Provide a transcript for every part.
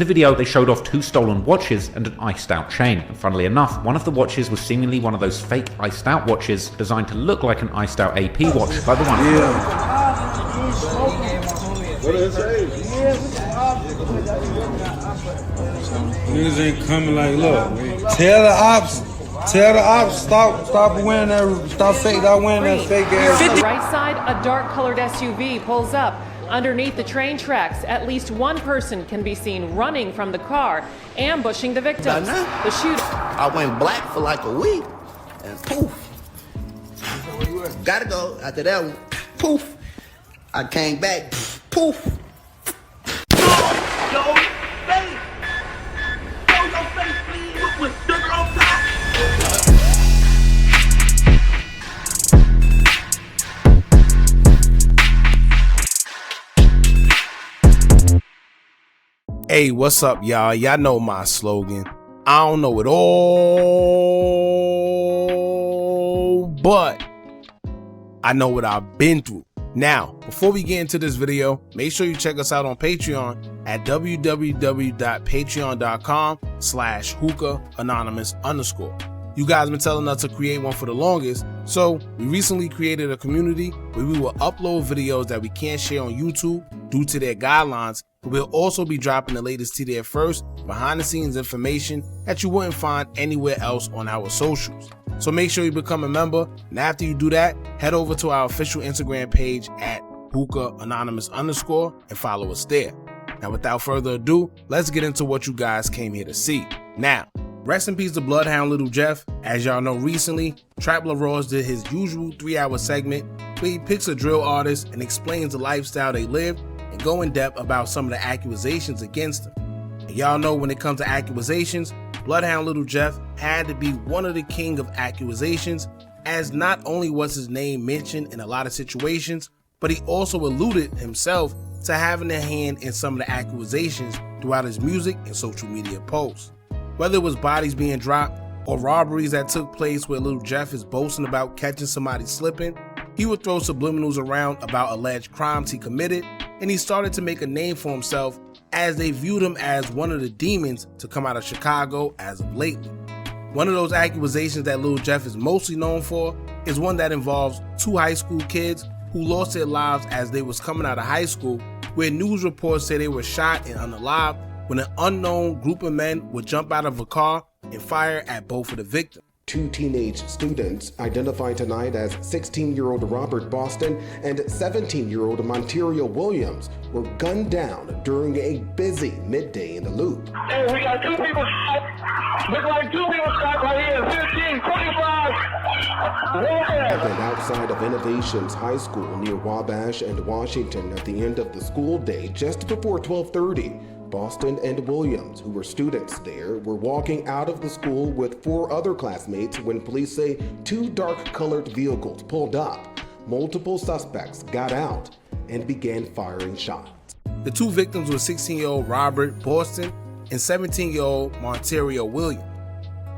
In the video, they showed off 2 stolen watches and an iced out chain. And funnily enough, one of the watches was seemingly one of those fake iced out watches designed to look like an iced out AP watch, like the one. What did it say? Niggas ain't coming like, look, tell the ops, stop wearing that, stop wearing that fake ass. On the right side, a dark colored SUV pulls up. Underneath the train tracks, at least one person can be seen running from the car, ambushing the victims. The shooter. I went black for like a week, and poof. Gotta go. After that one, poof. I came back, poof. Yo, face. Yo, your face, please. With sugar on top. Hey, what's up, y'all? Y'all know my slogan. I don't know it all, but I know what I've been through. Now, before we get into this video, make sure you check us out on Patreon at www.patreon.com/Hookah Anonymous _. You guys been telling us to create one for the longest, so we recently created a community where we will upload videos that we can't share on YouTube due to their guidelines. We'll also be dropping the latest to there first, behind the scenes information that you wouldn't find anywhere else on our socials. So make sure you become a member, and after you do that, head over to our official Instagram page at Hookah Anonymous _ and follow us there. Now without further ado, let's get into what you guys came here to see. Now, rest in peace to Bloodhound Lil Jeff. As y'all know, recently, Trap LaRose did his usual 3-hour segment where he picks a drill artist and explains the lifestyle they live and go in depth about some of the accusations against him. And y'all know when it comes to accusations, Bloodhound Lil Jeff had to be one of the king of accusations, as not only was his name mentioned in a lot of situations, but he also alluded himself to having a hand in some of the accusations throughout his music and social media posts. Whether it was bodies being dropped or robberies that took place where Lil Jeff is boasting about catching somebody slipping, he would throw subliminals around about alleged crimes he committed, and he started to make a name for himself as they viewed him as one of the demons to come out of Chicago as of lately. One of those accusations that Lil Jeff is mostly known for is one that involves 2 high school kids who lost their lives as they was coming out of high school, where news reports say they were shot and unalive when an unknown group of men would jump out of a car and fire at both of the victims. 2 teenage students, identified tonight as 16-year-old Robert Boston and 17-year-old Monterio Williams, were gunned down during a busy midday in the Loop. Hey, we got 2 people shot. Look like 2 people shot right here. 15, 25. Happened outside of Innovations High School near Wabash and Washington at the end of the school day just before 12:30. Boston and Williams, who were students there, were walking out of the school with 4 other classmates when police say 2 dark-colored vehicles pulled up. Multiple suspects got out and began firing shots. The 2 victims were 16-year-old Robert Boston and 17-year-old Monterio Williams.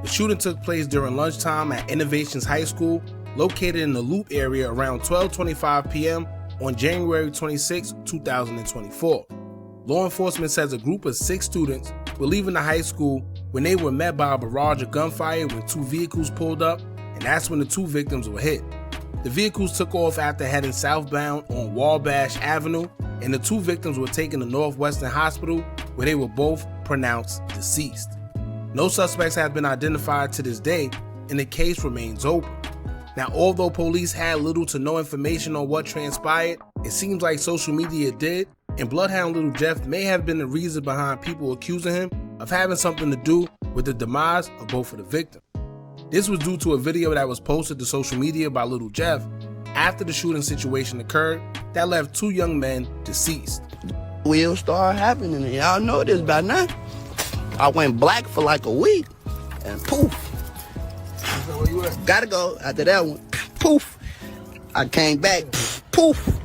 The shooting took place during lunchtime at Innovations High School, located in the Loop area around 12:25 p.m. on January 26, 2024. Law enforcement says a group of 6 students were leaving the high school when they were met by a barrage of gunfire when 2 vehicles pulled up, and that's when the 2 victims were hit. The vehicles took off after heading southbound on Wabash Avenue, and the 2 victims were taken to Northwestern Hospital, where they were both pronounced deceased. No suspects have been identified to this day, and the case remains open. Now, although police had little to no information on what transpired, it seems like social media did, and Bloodhound Lil Jeff may have been the reason behind people accusing him of having something to do with the demise of both of the victims. This was due to a video that was posted to social media by Lil Jeff after the shooting situation occurred that left 2 young men deceased. Will start happening, and y'all know this by now. I went black for like a week, and poof. Gotta go. After that one, poof. I came back, poof.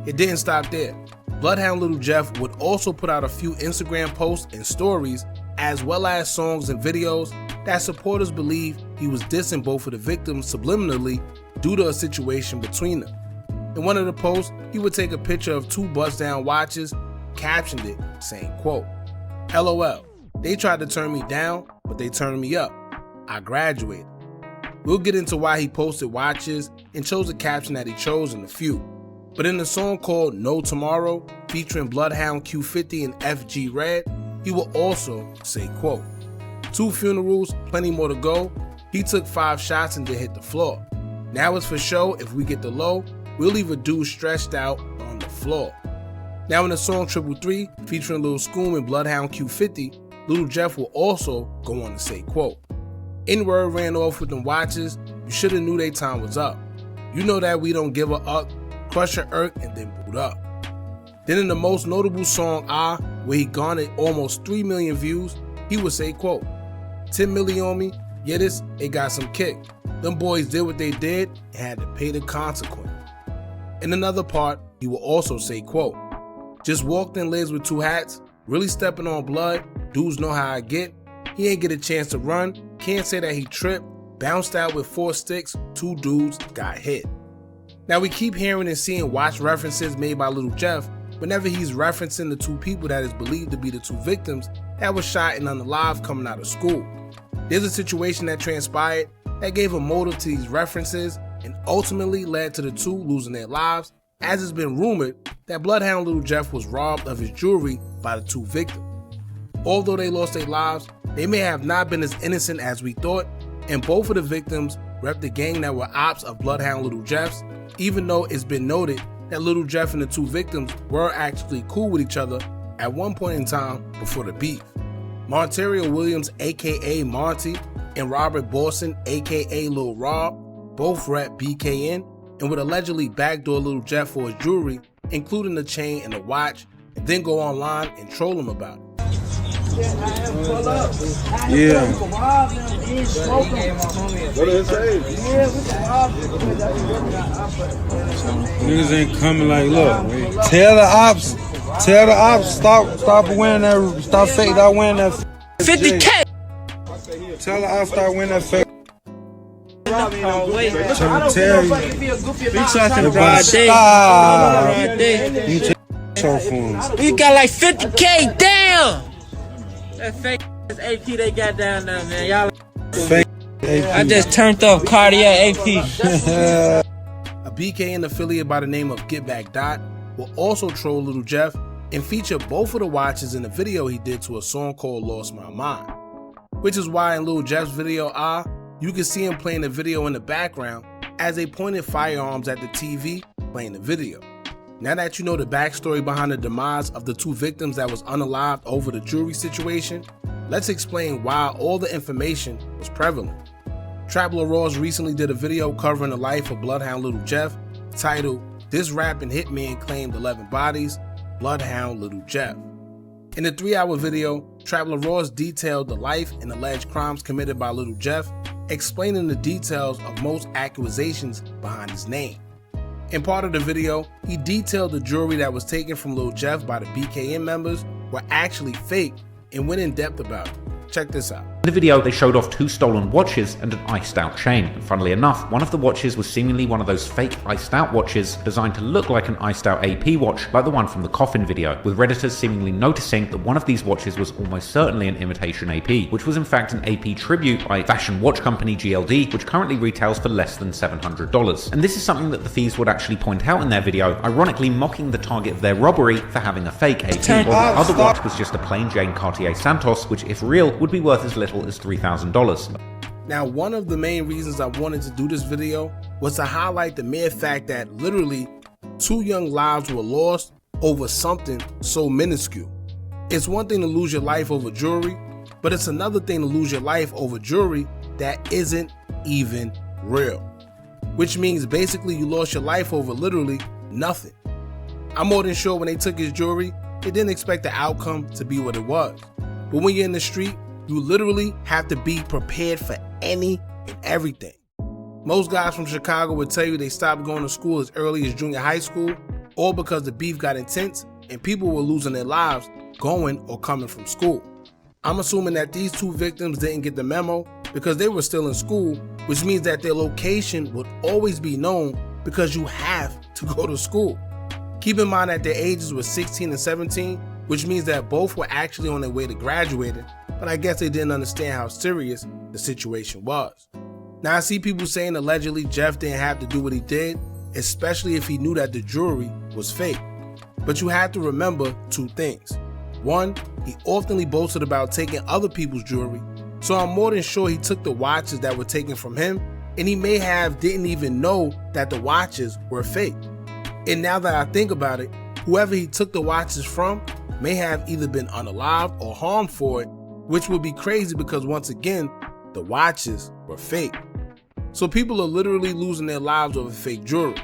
It didn't stop there. Bloodhound Lil Jeff would also put out a few Instagram posts and stories, as well as songs and videos that supporters believe he was dissing both of the victims subliminally due to a situation between them. In one of the posts, he would take a picture of 2 bust-down watches, captioned it saying, quote, LOL, they tried to turn me down, but they turned me up. I graduated. We'll get into why he posted watches and chose the caption that he chose in a few. But in the song called No Tomorrow, featuring Bloodhound Q50 and FG Red, he will also say, quote, 2 funerals, plenty more to go. He took 5 shots and then hit the floor. Now it's for show. If we get the low, we'll leave a dude stretched out on the floor. Now in the song 333, featuring Lil Scoom and Bloodhound Q50, Lil Jeff will also go on to say, quote, N-word ran off with them watches. You shoulda knew they time was up. You know that we don't give a up. Crush your irk and then boot up. Then in the most notable song, where he garnered almost 3 million views, he would say, quote, 10 million on me, yeah, it got some kick. Them boys did what they did and had to pay the consequence. In another part, he will also say, quote, just walked in lids with 2 hats, really stepping on blood, dudes know how I get. He ain't get a chance to run, can't say that he tripped, bounced out with 4 sticks, 2 dudes got hit. Now we keep hearing and seeing watch references made by Lil Jeff whenever he's referencing the 2 people that is believed to be the 2 victims that was shot and unalive coming out of school. There's a situation that transpired that gave a motive to these references and ultimately led to the 2 losing their lives, as it's been rumored that Bloodhound Lil Jeff was robbed of his jewelry by the 2 victims. Although they lost their lives, they may have not been as innocent as we thought, and both of the victims rep the gang that were ops of Bloodhound Lil Jeff's, even though it's been noted that Lil Jeff and the 2 victims were actually cool with each other at one point in time before the beef. Montario Williams, aka Monty, and Robert Boston, aka Lil Rob, both rep BKN and would allegedly backdoor Lil Jeff for his jewelry, including the chain and the watch, and then go online and troll him about it. Yeah. Niggas ain't coming like, look, tell the ops, stop winning that, stop fake that win that 50K. Tell the ops stop winning that fake. Tell you. We talking broad day. Broad day. You take your phone. We got like 50K down. That fake AP they got down there, man. Y'all fake AP. I just turned off cardiac AP. A BKN affiliate by the name of Get Back Dot will also troll Lil Jeff and feature both of the watches in a video he did to a song called Lost My Mind. Which is why in Lil Jeff's video, you can see him playing the video in the background as they pointed firearms at the TV playing the video. Now that you know the backstory behind the demise of the 2 victims that was unalived over the jewelry situation, let's explain why all the information was prevalent. Trapler Ross recently did a video covering the life of Bloodhound Lil Jeff, titled This Rapping Hitman Claimed 11 Bodies, Bloodhound Lil Jeff. In the 3-hour video, Trapler Ross detailed the life and alleged crimes committed by Lil Jeff, explaining the details of most accusations behind his name. In part of the video, he detailed the jewelry that was taken from Lil Jeff by the BKN members were actually fake and went in depth about it. Check this out. In the video, they showed off 2 stolen watches and an iced out chain. And funnily enough, one of the watches was seemingly one of those fake iced out watches designed to look like an iced out AP watch, like the one from the coffin video, with Redditors seemingly noticing that one of these watches was almost certainly an imitation AP, which was in fact an AP tribute by fashion watch company GLD, which currently retails for less than $700. And this is something that the thieves would actually point out in their video, ironically mocking the target of their robbery for having a fake AP, while the other watch was just a plain Jane Cartier Santos, which if real would be worth as little as $3,000. Now, one of the main reasons I wanted to do this video was to highlight the mere fact that literally 2 young lives were lost over something so minuscule. It's one thing to lose your life over jewelry, but it's another thing to lose your life over jewelry that isn't even real. Which means basically you lost your life over literally nothing. I'm more than sure when they took his jewelry, they didn't expect the outcome to be what it was. But when you're in the street, you literally have to be prepared for any and everything. Most guys from Chicago would tell you they stopped going to school as early as junior high school, all because the beef got intense and people were losing their lives going or coming from school. I'm assuming that these 2 victims didn't get the memo because they were still in school, which means that their location would always be known because you have to go to school. Keep in mind that their ages were 16 and 17, which means that both were actually on their way to graduating, but I guess they didn't understand how serious the situation was. Now I see people saying allegedly Jeff didn't have to do what he did, especially if he knew that the jewelry was fake. But you have to remember two things. One, he oftenly boasted about taking other people's jewelry, so I'm more than sure he took the watches that were taken from him, and he may have didn't even know that the watches were fake. And now that I think about it, whoever he took the watches from may have either been unalived or harmed for it, which would be crazy because once again, the watches were fake. So people are literally losing their lives over fake jewelry.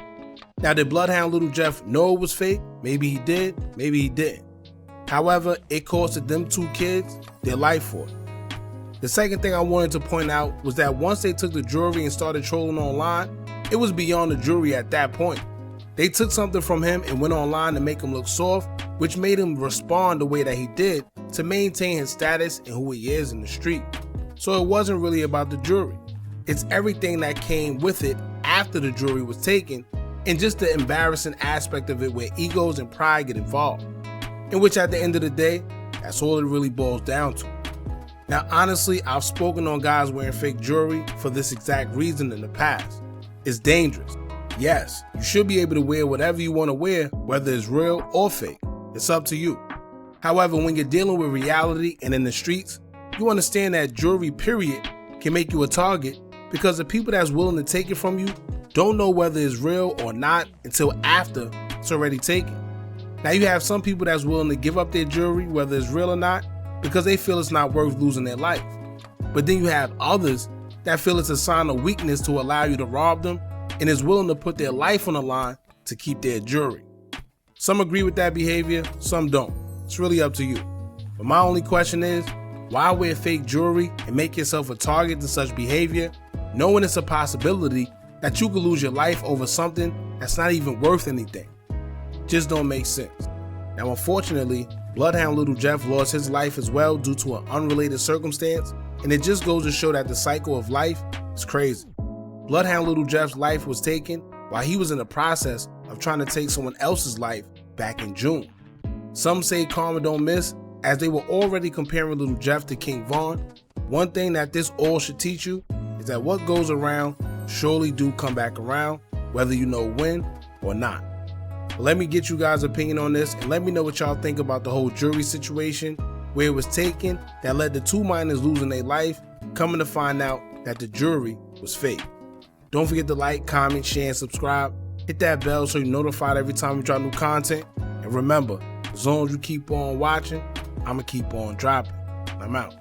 Now, did Bloodhound Lil Jeff know it was fake? Maybe he did, maybe he didn't. However, it costed them two kids their life for it. The second thing I wanted to point out was that once they took the jewelry and started trolling online, it was beyond the jewelry at that point. They took something from him and went online to make him look soft, which made him respond the way that he did to maintain his status and who he is in the street. So it wasn't really about the jewelry. It's everything that came with it after the jewelry was taken, and just the embarrassing aspect of it where egos and pride get involved. In which at the end of the day, that's all it really boils down to. Now honestly, I've spoken on guys wearing fake jewelry for this exact reason in the past. It's dangerous. Yes, you should be able to wear whatever you want to wear, whether it's real or fake. It's up to you. However, when you're dealing with reality and in the streets, you understand that jewelry period can make you a target because the people that's willing to take it from you don't know whether it's real or not until after it's already taken. Now you have some people that's willing to give up their jewelry, whether it's real or not, because they feel it's not worth losing their life. But then you have others that feel it's a sign of weakness to allow you to rob them and is willing to put their life on the line to keep their jewelry. Some agree with that behavior, some don't. It's really up to you. But my only question is, why wear fake jewelry and make yourself a target to such behavior, knowing it's a possibility that you could lose your life over something that's not even worth anything? Just don't make sense. Now unfortunately, Bloodhound Lil Jeff lost his life as well due to an unrelated circumstance, and it just goes to show that the cycle of life is crazy. Bloodhound Lil Jeff's life was taken while he was in the process of trying to take someone else's life back in June. Some say karma don't miss, as they were already comparing Lil Jeff to King Von. One thing that this all should teach you is that what goes around surely do come back around, whether you know when or not. But let me get you guys' opinion on this and let me know what y'all think about the whole jewelry situation where it was taken that led to two minors losing their life, coming to find out that the jewelry was fake. Don't forget to like, comment, share, and subscribe. Hit that bell so you're notified every time we drop new content. And remember, as long as you keep on watching, I'ma keep on dropping. I'm out.